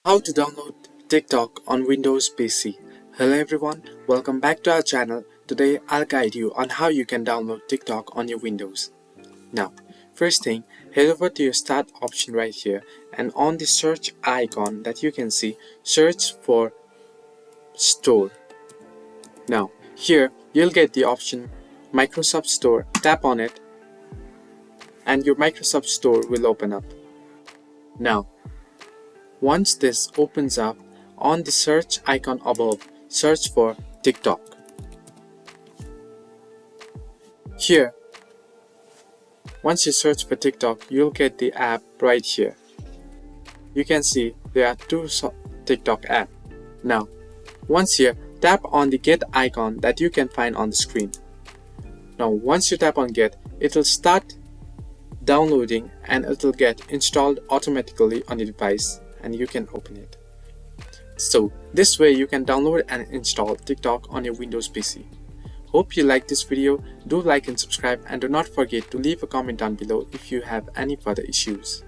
How to download TikTok on Windows PC. Hello everyone, welcome back to our channel. Today I'll guide you on how you can download TikTok on your Windows. Now, first thing, head over to your start option right here and on the search icon that you can see, search for Store. Now, here you'll get the option Microsoft Store. Tap on it and your Microsoft Store will open up. Now, once this opens up, on the search icon above, search for TikTok. Here, once you search for TikTok, you'll get the app right here. You can see there are two TikTok apps. Now, once here, tap on the Get icon that you can find on the screen. Now, once you tap on Get, it will start downloading and it will get installed automatically on your device and you can open it. So this way you can download and install TikTok on your Windows PC. Hope you like this video. Do like and subscribe and do not forget to leave a comment down below if you have any further issues.